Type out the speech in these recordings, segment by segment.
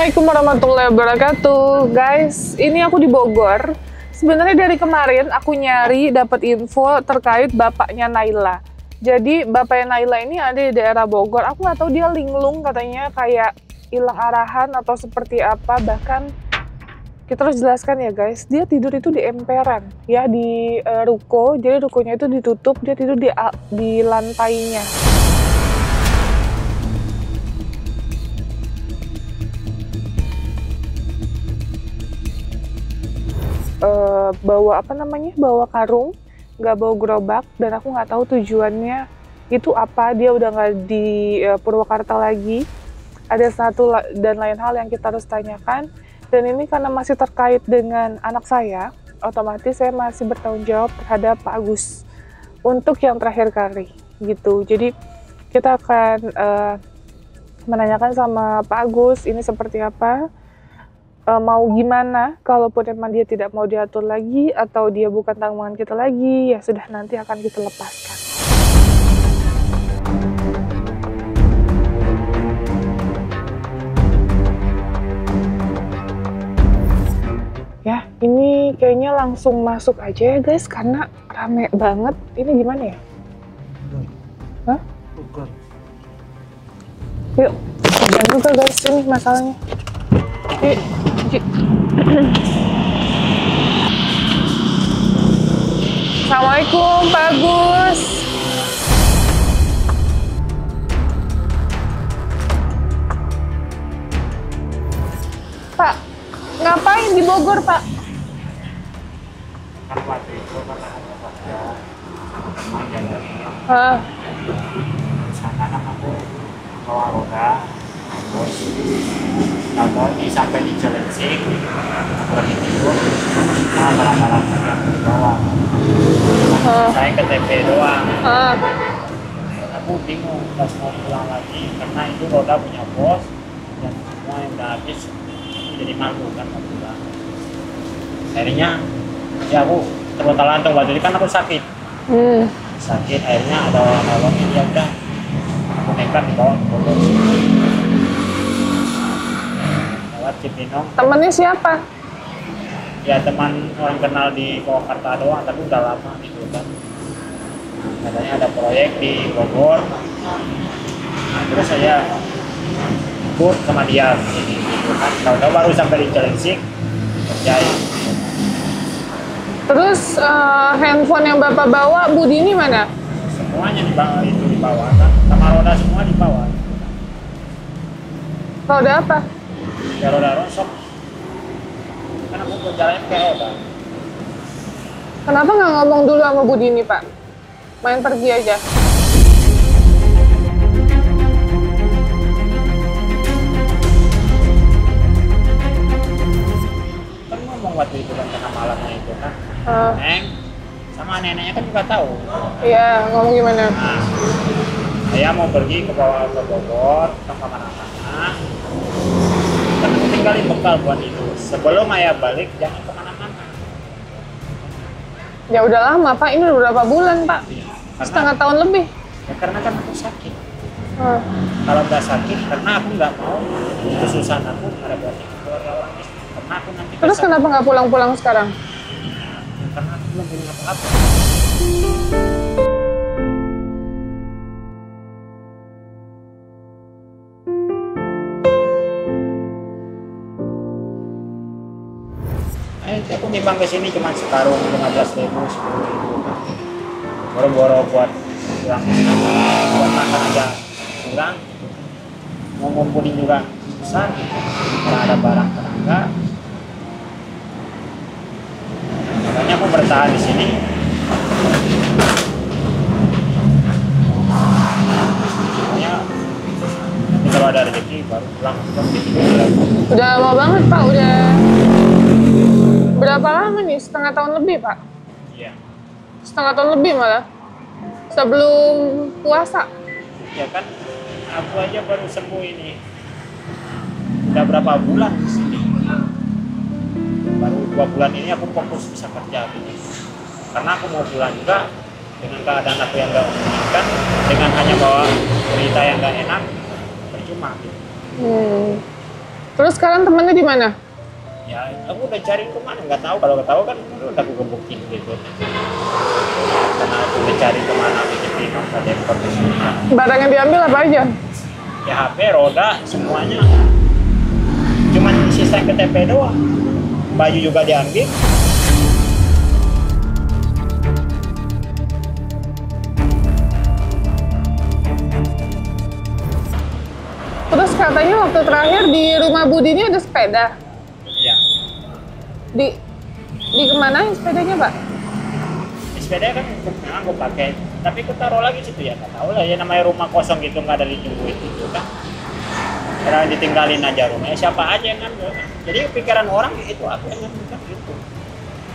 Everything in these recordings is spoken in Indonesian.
Assalamualaikum warahmatullahi wabarakatuh. Guys, ini aku di Bogor. Sebenarnya dari kemarin aku nyari dapat info terkait bapaknya Naila. Jadi bapaknya Naila ini ada di daerah Bogor. Aku nggak tahu dia linglung, katanya kayak hilang arahan atau seperti apa. Bahkan kita harus jelaskan ya guys, dia tidur itu di emperan ya, di ruko. Jadi rukonya itu ditutup, dia tidur di lantainya. Bawa apa namanya, bawa karung, nggak bawa gerobak, dan aku nggak tahu tujuannya itu apa. Dia udah nggak di Purwakarta lagi. Ada satu dan lain hal yang kita harus tanyakan, dan ini karena masih terkait dengan anak saya, otomatis saya masih bertanggung jawab terhadap Pak Agus untuk yang terakhir kali gitu. Jadi kita akan menanyakan sama Pak Agus ini seperti apa, mau gimana, kalaupun emang dia tidak mau diatur lagi atau dia bukan tanggungan kita lagi, ya sudah, nanti akan kita lepaskan. Ya, ini kayaknya langsung masuk aja ya guys, karena rame banget. Ini gimana ya? Hah? Bukan. Yuk, jangan juga guys, ini masalahnya. Assalamualaikum Pak Agus. Pak, ngapain di Bogor Pak? Kan waktu itu karena ada warga teman dari sana, kan aku bawa roda terus tahu sampai di Cilengsi pergi tidur, nah barang-barang yang dibawa saya ke TP doang. Aku bingung pas mau pulang lagi karena itu roda punya bos dan semua yang udah habis jadi malu kan mau pulang. Akhirnya ya aku terlontar-lantung, waktu itu kan aku sakit. Sakit, akhirnya ada orang nolongin, ya udah aku nekat dibawa ke Bogor lewat Cipinang. Temennya siapa? Ya teman orang kenal di Purwakarta doang, tapi udah lama gitu kan. Katanya ada proyek di Bogor, nah, terus saya ikut sama dia gitu kan. Tahu-tahu baru sampai di Cilengsi kerjain. Terus handphone yang Bapak bawa, Budi ini mana? Semuanya dibawa, itu dibawa kan, sama roda semua dibawa. Roda apa? Ya roda rosok, kan aku berjalannya pakai roda. Kenapa nggak ngomong dulu sama Budi ini Pak? Main pergi aja. Kan ngomong waktu itu kan tengah malamnya itu kan, Neng sama neneknya kan juga tahu. Iya, ngomong gimana? Nah, saya mau pergi ke bawah ke Bogor, ke kemana-mana. Kan aku tinggalin bekal buat itu. Sebelum ayah balik, jangan kemana-mana. Ya udah lama Pak, ini udah berapa bulan Pak? Setengah tahun lebih. Ya karena kan aku sakit. Kalau nggak sakit, karena aku nggak mau kesusahan aku ada buat keluarga orang istri. Karena aku nanti. Terus kenapa nggak pulang-pulang sekarang? Karena aku belum punya apa-apa. Aku nimbang ke sini cuma sekarung 15.000, 10.000. Boro-boro buat kurang, buat makan aja kurang. Mau ngumpulin juga susah, karena ada barang tenaga. Makanya aku bertahan di sini. Makanya nanti kalau ada rezeki baru pulang ke. Udah lama banget Pak, udah berapa lama nih? Setengah tahun lebih Pak? Iya. Setengah tahun lebih malah. Sebelum puasa. Ya kan, aku aja baru sembuh ini. Udah berapa bulan di sini? Baru 2 bulan ini aku fokus bisa kerja gini. Karena aku mau pulang juga dengan keadaan aku yang gak menginginkan, dengan hanya bawa berita yang gak enak, percuma. Terus sekarang temennya di mana? Ya, aku udah cari kemana, nggak tahu. Kalau tahu kan udah aku gebukin gitu. Karena aku udah cari kemana, bikin ada depot di sini. Barang yang diambil apa aja? Ya HP, roda, semuanya. Cuman sisa KTP doang. Baju juga diambil. Terus katanya waktu terakhir di rumah Budi ini ada sepeda. Ya. Di kemana sepedanya, Pak? Sepeda kan aku pakai, tapi aku taruh lagi situ ya. Nggak tahu lah ya, namanya rumah kosong gitu, nggak ada ditungguin itu kan. Karena ditinggalin aja rumahnya, siapa aja yang ngambil. Jadi pikiran orang itu aku yang ngambil kan gitu.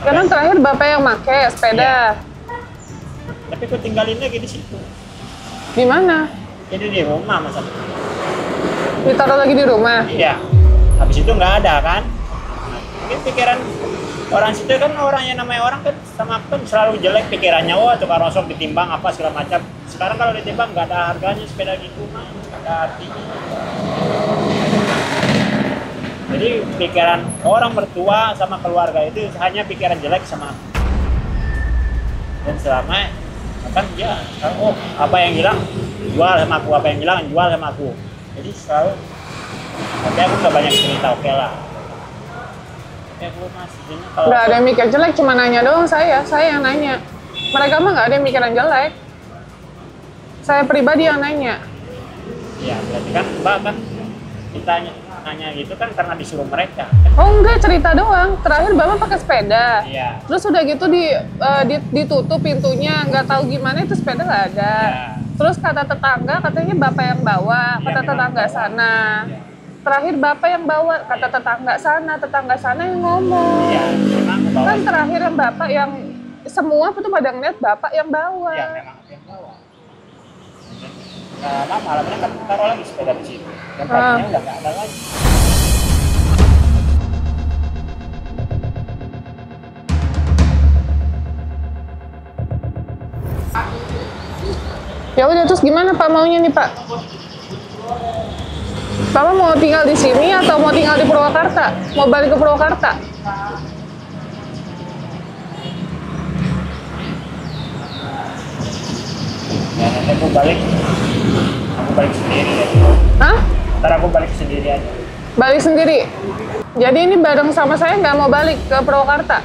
Karena terakhir Bapak yang pakai sepeda. Iya. Tapi aku tinggalin lagi di situ. Di mana? Jadi di rumah masa. Ditaruh lagi di rumah. Iya. Habis itu nggak ada kan. Nah, mungkin pikiran orang situ kan, orang yang namanya orang kan sama aku kan selalu jelek pikirannya. Wah, tukar rosok ditimbang apa segala macam. Sekarang kalau ditimbang nggak ada harganya sepeda gitu mah, nggak ada artinya. Jadi pikiran orang mertua sama keluarga itu hanya pikiran jelek sama aku. Dan selama kan dia, oh apa yang hilang jual sama aku, apa yang hilang jual sama aku. Jadi selalu, tapi aku nggak banyak cerita, oke lah. Ya aku masih kalau Nggak ada yang mikir jelek, cuma nanya doang saya yang nanya. Mereka mah nggak ada yang mikiran jelek. Saya pribadi yang nanya. ya berarti kan Mbak kan ditanya nanya gitu kan karena disuruh mereka. Oh enggak, cerita doang. Terakhir Bapak pakai sepeda. Iya. Terus udah gitu ditutup pintunya, nggak tahu gimana itu sepeda nggak ada. Ya. Terus kata tetangga katanya Bapak yang bawa, kata Iya, tetangga memang sana. Ya. Terakhir Bapak yang bawa, kata tetangga sana yang ngomong. Iya, memang aku bawa. Kan terakhir yang Bapak yang semua tuh pada ngeliat Bapak yang bawa. Iya, memang aku yang bawa. Nah, malamnya kan taruh lagi sepeda di situ. Dan paginya udah nggak ada lagi. Ya udah, terus gimana Pak maunya nih Pak? Bapak mau tinggal di sini atau mau tinggal di Purwakarta? Mau balik ke Purwakarta? Ya, nanti aku balik sendiri ya. Hah? Ntar aku balik sendiri aja. Balik sendiri? Jadi ini bareng sama saya nggak mau balik ke Purwakarta?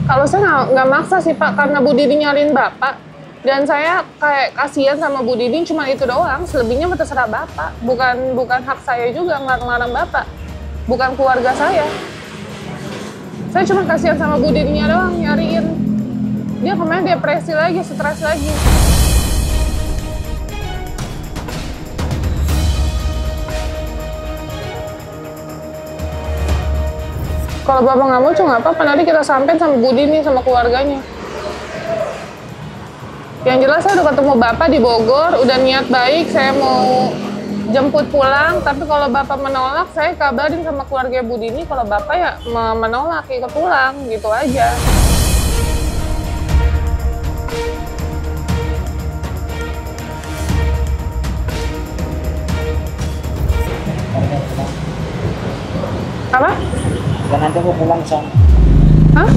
Kalau saya nggak maksa sih Pak, karena Bu Didi nyariin Bapak. Dan saya kayak kasihan sama Bu Didi, cuma itu doang. Selebihnya terserah Bapak. Bukan hak saya juga ngelarang Bapak. Bukan keluarga saya. Saya cuma kasihan sama Bu Didinya doang, nyariin. Dia kemarin depresi lagi, stres lagi. Kalau Bapak nggak mau, nggak apa-apa. Nanti kita sampein sama Bu Dini, sama keluarganya. Yang jelas saya udah ketemu Bapak di Bogor, udah niat baik, saya mau jemput pulang. Tapi kalau Bapak menolak, saya kabarin sama keluarga Bu Dini kalau Bapak ya menolak, ikut pulang, gitu aja. Apa? Dan nanti aku pulang ke sana. Hah?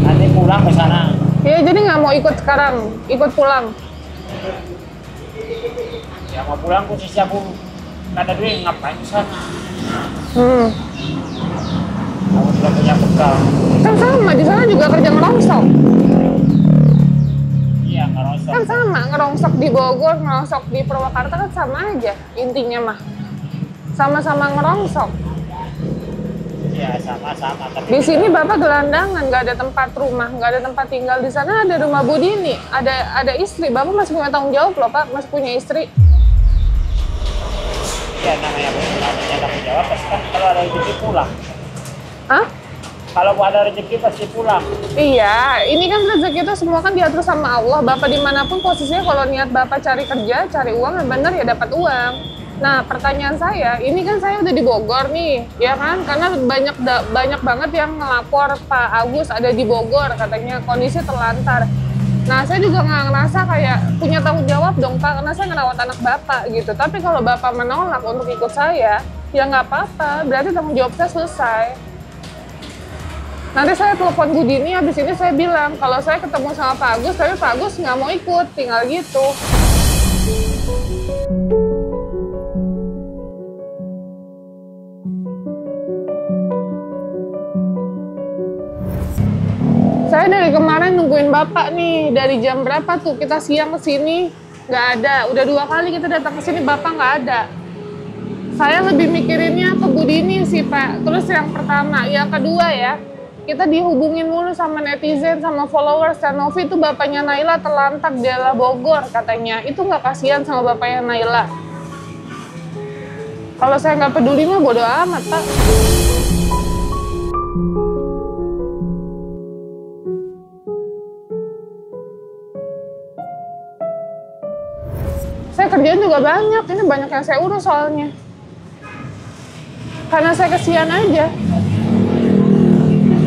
Nanti pulang ke sana. Iya, jadi nggak mau ikut sekarang, ikut pulang. Ya mau pulang posisi aku nggak ada duit, ngapain ke sana? Aku tidak punya bekal. Kan sama, di sana juga kerja ngerongsok. Iya, ngerosok. Kan sama, ngerongsok di Bogor, ngerongsok di Purwakarta kan sama aja intinya mah. Sama-sama ngerongsok. Iya, sama-sama. Tapi Di sini Bapak gelandangan, nggak ada tempat rumah, nggak ada tempat tinggal. Di sana ada rumah Bu Dini, ada istri. Bapak masih punya tanggung jawab loh Pak, masih punya istri. ya namanya tanggung jawab pasti kan kalau ada rezeki pulang. Hah? Kalau ada rezeki pasti pulang. Iya, ini kan rezeki itu semua kan diatur sama Allah. Bapak dimanapun posisinya, kalau niat Bapak cari kerja, cari uang, yang benar ya dapat uang. Nah, pertanyaan saya, ini kan saya udah di Bogor nih, ya kan? Karena banyak banget yang ngelapor Pak Agus ada di Bogor, katanya kondisi terlantar. Nah, saya juga nggak ngerasa kayak punya tanggung jawab dong, Pak, karena saya ngerawat anak Bapak gitu. Tapi kalau Bapak menolak untuk ikut saya, ya nggak apa-apa, berarti tanggung jawab saya selesai. Nanti saya telepon Bu Dini, habis ini saya bilang, kalau saya ketemu sama Pak Agus, tapi Pak Agus nggak mau ikut, tinggal gitu. Saya dari kemarin nungguin Bapak nih, dari jam berapa tuh kita siang ke sini, nggak ada. Udah 2 kali kita datang ke sini, Bapak nggak ada. Saya lebih mikirinnya ke Bu Dini sih, Pak. Terus yang pertama, yang kedua ya, kita dihubungin mulu sama netizen, sama followers. Dan Novi itu bapaknya Naila terlantak di daerah Bogor katanya. Itu nggak kasihan sama bapaknya Naila. Kalau saya nggak peduli mah bodo amat, Pak. Saya kerjaan juga banyak, ini banyak yang saya urus soalnya. Karena saya kesian aja.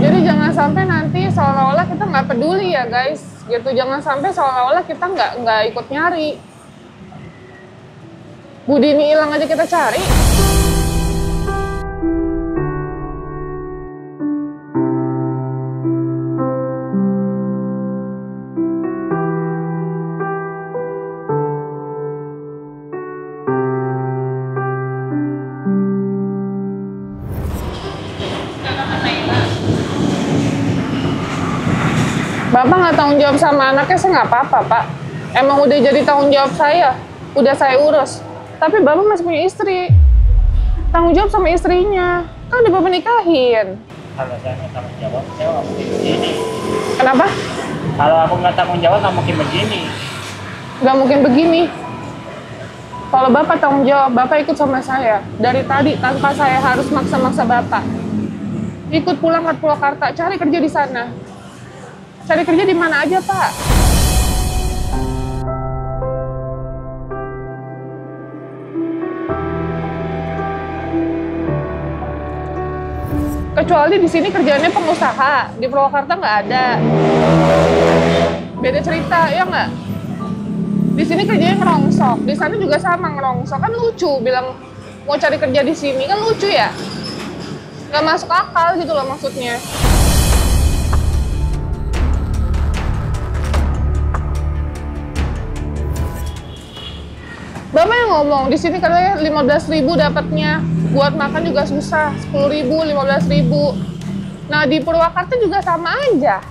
Jadi jangan sampai nanti seolah-olah kita nggak peduli ya guys, gitu. Jangan sampai seolah-olah kita nggak ikut nyari. Bu Dini hilang aja kita cari. Bapak nggak tanggung jawab sama anaknya, saya nggak apa-apa, Pak. Emang udah jadi tanggung jawab saya, udah saya urus. Tapi Bapak masih punya istri. Tanggung jawab sama istrinya. Kan udah Bapak nikahin. Kalau saya nggak tanggung jawab, saya nggak mungkin begini. Kenapa? Kalau aku nggak tanggung jawab, nggak mungkin begini. Nggak mungkin begini. Kalau Bapak tanggung jawab, Bapak ikut sama saya. Dari tadi, tanpa saya harus maksa-maksa Bapak. Ikut pulang ke Purwakarta, cari kerja di sana. Cari kerja di mana aja, Pak. Kecuali di sini kerjaannya pengusaha, di Purwakarta nggak ada. Beda cerita, ya nggak? Di sini kerjanya ngerongsok, di sana juga sama ngerongsok. Kan lucu, bilang mau cari kerja di sini, kan lucu ya? Nggak masuk akal gitu loh maksudnya. Bapak yang ngomong, di sini katanya 15.000 dapatnya, buat makan juga susah, 10.000, 15.000. Nah di Purwakarta juga sama aja.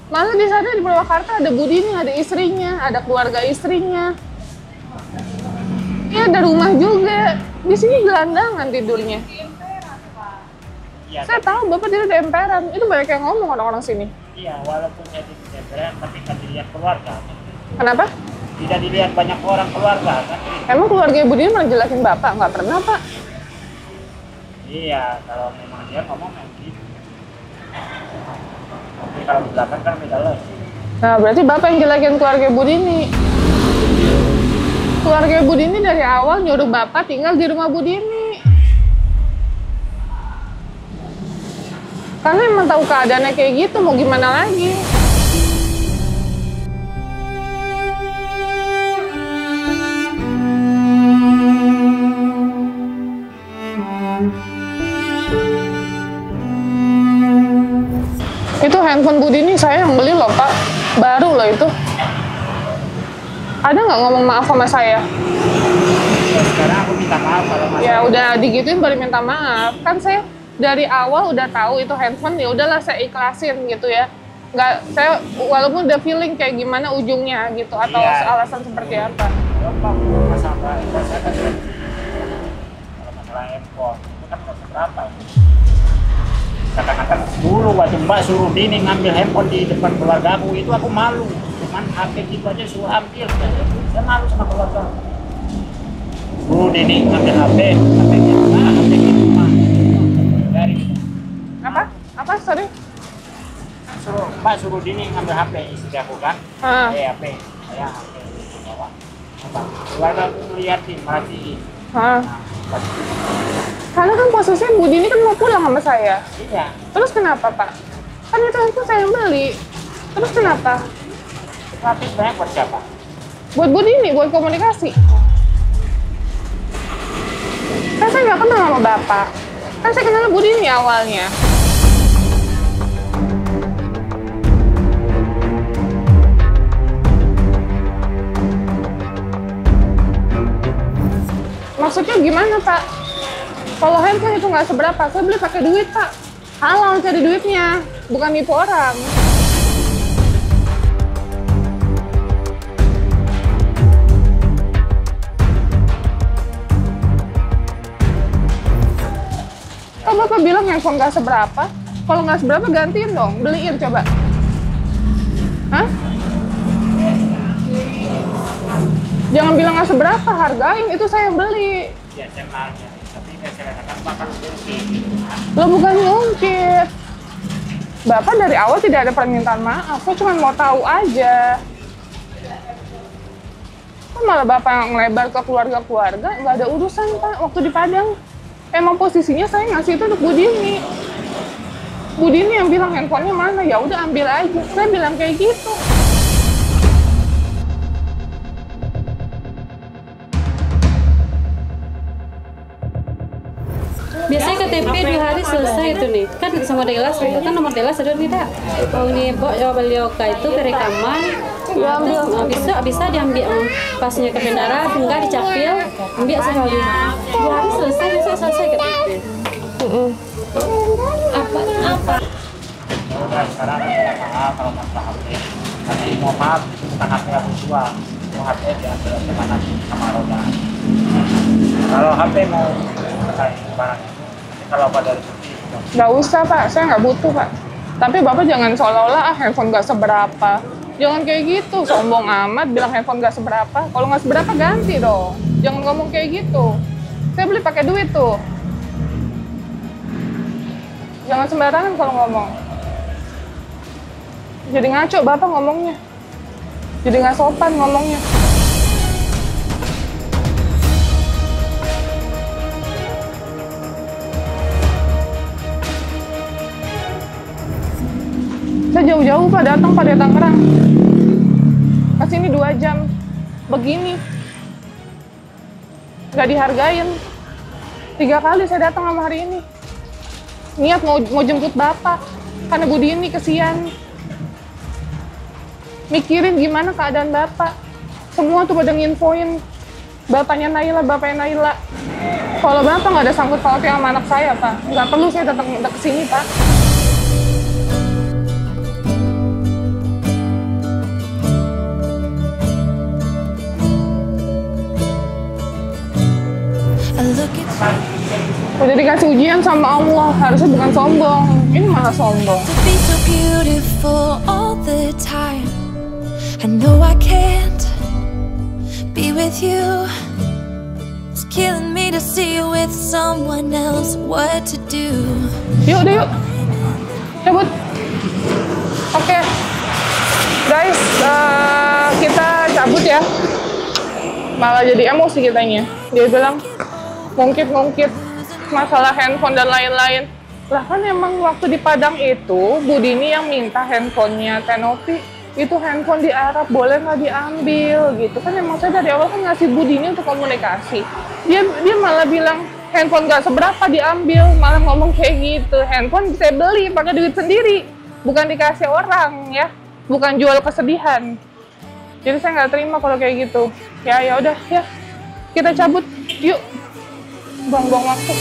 Malah di sana di Purwakarta ada Bu Dini, ada istrinya, ada keluarga istrinya. Iya ada rumah juga. Di sini gelandangan tidurnya. Ya, Saya tahu Bapak tidur di emperan. Itu banyak yang ngomong orang-orang sini. iya, walaupun dia di emperan, tapi kan dilihat keluarga. Kenapa? Tidak dilihat banyak orang keluarga kan? Emang keluarga Bu Dini pernah jelasin Bapak? Nggak pernah, Pak. Iya, kalau memang dia ngomong gitu. Tapi kalau di belakang kan beda lagi. Nah, berarti Bapak yang jelekin keluarga Bu Dini. Keluarga Bu Dini dari awal nyuruh Bapak tinggal di rumah Bu Dini. Karena emang tahu keadaannya kayak gitu, mau gimana lagi. Itu handphone Bu Dini saya yang beli loh, Pak. Baru loh itu. Ada nggak ngomong maaf sama saya? Ya, sekarang aku minta maaf kalau masalah. Ya udah digituin baru minta maaf. Kan saya dari awal udah tahu itu handphone, ya udahlah saya ikhlasin gitu ya. Nggak, saya walaupun udah feeling kayak gimana ujungnya gitu atau Iya. alasan seperti apa. Gampang masalah itu saya kan kalau masalah handphone itu kan nggak seberapa. Katakan dulu waktu Mbak suruh Dini ngambil handphone di depan keluarga aku, itu aku malu. Cuman HP gitu aja suruh ambil, saya malu sama keluarga. Suruh Dini ngambil HP gitu, HP gitu mah. Dari Apa? Apa? Sorry. Mbak suruh Dini ngambil HP istri aku kan, HP, saya HP bawa. Apa? Keluarga aku ngeliatin, merhatiin. Nah, Karena kan posisinya Bu Dini kan mau pulang sama saya. iya. Terus kenapa, Pak? Kan itu saya yang beli. Terus kenapa? Tapi sebenarnya buat siapa? Buat ini, buat komunikasi. Kan saya nggak kenal sama Bapak. Kan saya kenal Bu Dini awalnya. Maksudnya gimana, Pak? Kalau handphone itu nggak seberapa, saya beli pakai duit, Pak. Halal cari duitnya, bukan nipu orang. Kok Bapak bilang handphone nggak seberapa? Kalau nggak seberapa gantiin dong, beliin coba. Hah? Jangan bilang nggak seberapa, hargain, itu saya beli. Ya, saya nanya. Tapi saya katakan Bapak mungkin. Lo bukan ngungkit. Bapak dari awal tidak ada permintaan maaf, saya cuma mau tahu aja. Kok malah Bapak yang ngelebar ke keluarga-keluarga, nggak ada urusan, Pak, waktu di Padang. Emang posisinya saya ngasih itu untuk Bu Dini. Bu Dini yang bilang handphonenya mana, ya udah ambil aja. Saya bilang kayak gitu. Biasanya KTP 2 hari selesai itu nih, kan sama Delas, kan nomor Delas ada tidak? Oh ini bawa beliau itu ke rekaman, bisa diambil pasnya ke bendara, tinggal dicapil, ambil sekali. 2 hari selesai, biasanya selesai KTP. Apa? Udah sekarang maaf kalau masalah HP. Tapi mau maaf, tentang HP aku tua. Mau HP diambil kemana sama roda. Kalau HP mau kayak barang itu, kalau pada rezeki. Nggak usah, Pak, saya nggak butuh, Pak. Tapi Bapak jangan seolah-olah handphone nggak seberapa. Jangan kayak gitu, sombong amat bilang handphone nggak seberapa. Kalau nggak seberapa ganti dong. Jangan ngomong kayak gitu. Saya beli pakai duit tuh. Jangan sembarangan kalau ngomong. Jadi ngaco Bapak ngomongnya. Jadi nggak sopan ngomongnya. Saya jauh-jauh Pak datang pada Tangerang. Kesini 2 jam. Begini. Nggak dihargain. 3 kali saya datang sama hari ini. Niat mau jemput Bapak. Karena Bu Dini kesian. Mikirin gimana keadaan Bapak. Semua tuh pada nginfoin. Bapaknya Naila. Kalau Bapak nggak ada sangkut pautnya sama anak saya, Pak. Nggak perlu saya datang ke sini, Pak. Udah dikasih ujian sama Allah, harusnya bukan sombong. Ini malah sombong. I know I can't be with you. It's killing me to see you with someone else. What to do? Yuk. Cabut. Oke. Guys, kita cabut ya. Malah jadi emosi kitanya. Dia bilang ngungkit masalah handphone dan lain-lain. Lah kan emang waktu di Padang itu Bu Dini yang minta handphonenya Tenopi. Itu handphone di Arab, boleh nggak diambil gitu kan. Emang saya dari awal kan ngasih Bu Dini untuk komunikasi. Dia malah bilang handphone nggak seberapa diambil, malah ngomong kayak gitu. Handphone saya beli pakai duit sendiri, bukan dikasih orang ya, bukan jual kesedihan. Jadi saya nggak terima kalau kayak gitu. Ya udah ya, kita cabut yuk, buang-buang waktu.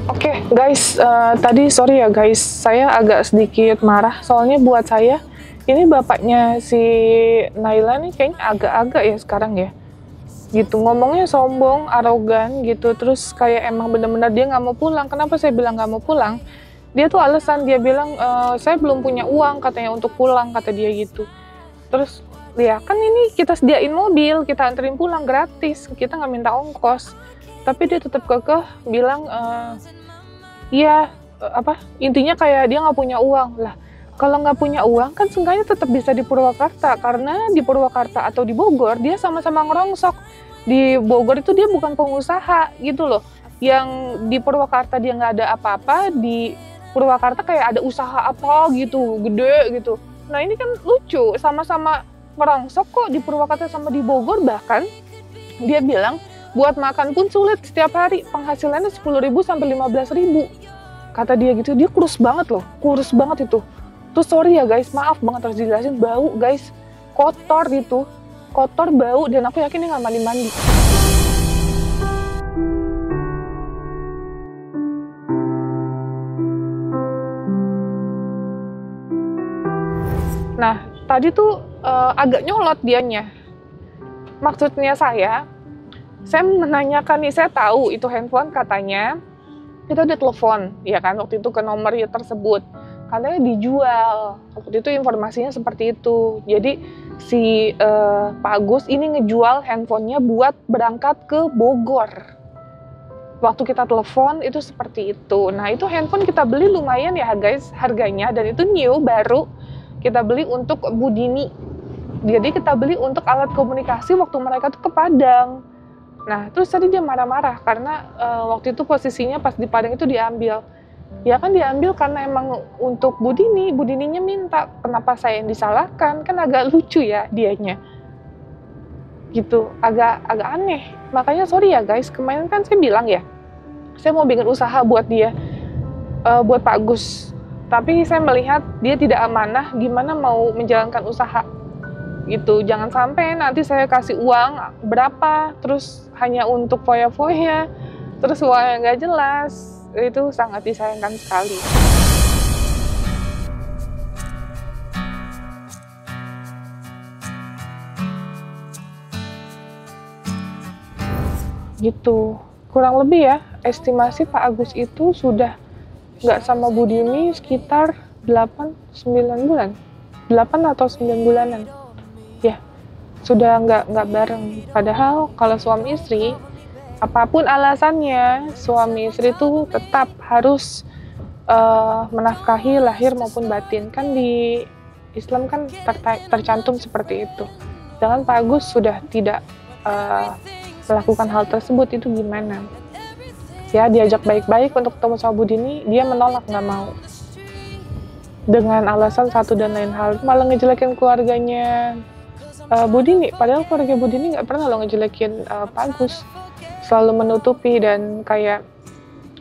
Oke, guys, tadi sorry ya guys, saya agak sedikit marah soalnya buat saya ini bapaknya si Naila nih kayaknya agak-agak ya sekarang ya, gitu ngomongnya sombong, arogan gitu, terus kayak emang bener-bener dia nggak mau pulang. Kenapa saya bilang nggak mau pulang? Dia tuh alasan, dia bilang saya belum punya uang katanya untuk pulang, kata dia gitu. Terus ya kan ini kita sediain mobil, kita anterin pulang gratis, kita nggak minta ongkos. Tapi dia tetap kekeh bilang iya intinya kayak dia nggak punya uang lah. Kalau nggak punya uang kan seenggaknya tetap bisa di Purwakarta, karena di Purwakarta atau di Bogor dia sama-sama ngerongsok. Di Bogor itu dia bukan pengusaha gitu loh. Yang di Purwakarta dia nggak ada apa-apa, di Purwakarta kayak ada usaha apa gitu, gede gitu. Nah ini kan lucu, sama-sama ngerongsok kok di Purwakarta sama di Bogor. Bahkan dia bilang buat makan pun sulit setiap hari, penghasilannya 10.000 sampai 15.000. Kata dia gitu, dia kurus banget loh, kurus banget itu. Terus sorry ya guys, maaf banget harus dijelasin, bau guys, kotor gitu, kotor, bau, dan aku yakin dia nggak mandi-mandi. Nah, tadi tuh agak nyolot dianya. Maksudnya saya menanyakan nih, saya tahu itu handphone katanya, kita udah telepon, ya kan, waktu itu ke nomor tersebut. Katanya dijual, waktu itu informasinya seperti itu. Jadi si Pak Agus ini ngejual handphonenya buat berangkat ke Bogor. Waktu kita telepon itu seperti itu. Nah itu handphone kita beli lumayan ya guys harganya, dan itu new, baru. Kita beli untuk Bu Dini. Jadi kita beli untuk alat komunikasi waktu mereka tuh ke Padang. Nah terus tadi dia marah-marah karena waktu itu posisinya pas di Padang itu diambil. Ya kan diambil karena emang untuk Bu Dini, Bu Dininya minta, kenapa saya yang disalahkan, kan agak lucu ya dianya. Gitu, agak aneh. Makanya sorry ya guys, kemarin kan saya bilang ya, saya mau bikin usaha buat dia, buat Pak Agus. Tapi saya melihat dia tidak amanah, gimana mau menjalankan usaha. Gitu, jangan sampai nanti saya kasih uang berapa, terus hanya untuk foya-foya, terus uangnya nggak jelas. Itu sangat disayangkan sekali. Gitu, kurang lebih ya, estimasi Pak Agus itu sudah nggak sama Bu Dini sekitar 8-9 bulan. 8 atau 9 bulanan. Ya, sudah nggak bareng. Padahal kalau suami istri, apapun alasannya, suami istri itu tetap harus menafkahi lahir maupun batin. Kan di Islam kan tercantum seperti itu. Jangan Pak Agus sudah tidak melakukan hal tersebut, itu gimana? Ya, diajak baik-baik untuk ketemu sama Bu Dini, dia menolak, nggak mau. Dengan alasan satu dan lain hal, malah ngejelekin keluarganya Bu Dini. Padahal keluarga Bu Dini nggak pernah lo ngejelekin Pak Agus. Selalu menutupi dan kayak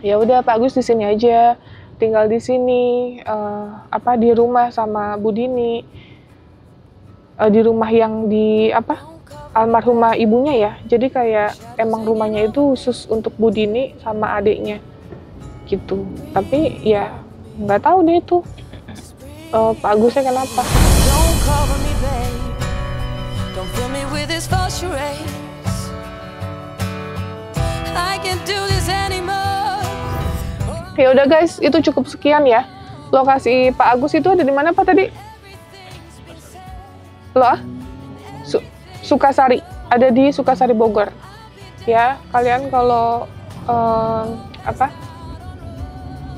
ya udah Pak Agus di sini aja, tinggal di sini, di rumah sama Bu Dini, di rumah yang di almarhumah ibunya ya. Jadi kayak emang rumahnya itu khusus untuk Bu Dini sama adiknya gitu. Tapi ya nggak tahu deh itu Pak Agusnya kenapa. Ya udah guys, itu cukup sekian ya. Lokasi Pak Agus itu ada di mana Pak tadi? Sukasari, ada di Sukasari Bogor. Ya, kalian kalau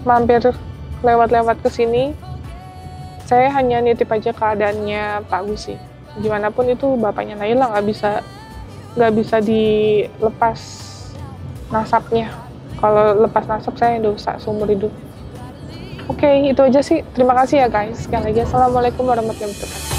mampir lewat-lewat ke sini, saya hanya nitip aja keadaannya Pak Agus sih. Gimana pun itu bapaknya Naila nggak bisa dilepas nasabnya. Kalau lepas nasab saya dosa seumur hidup. Oke, itu aja sih. Terima kasih ya guys. Sekali lagi, assalamualaikum warahmatullahi wabarakatuh.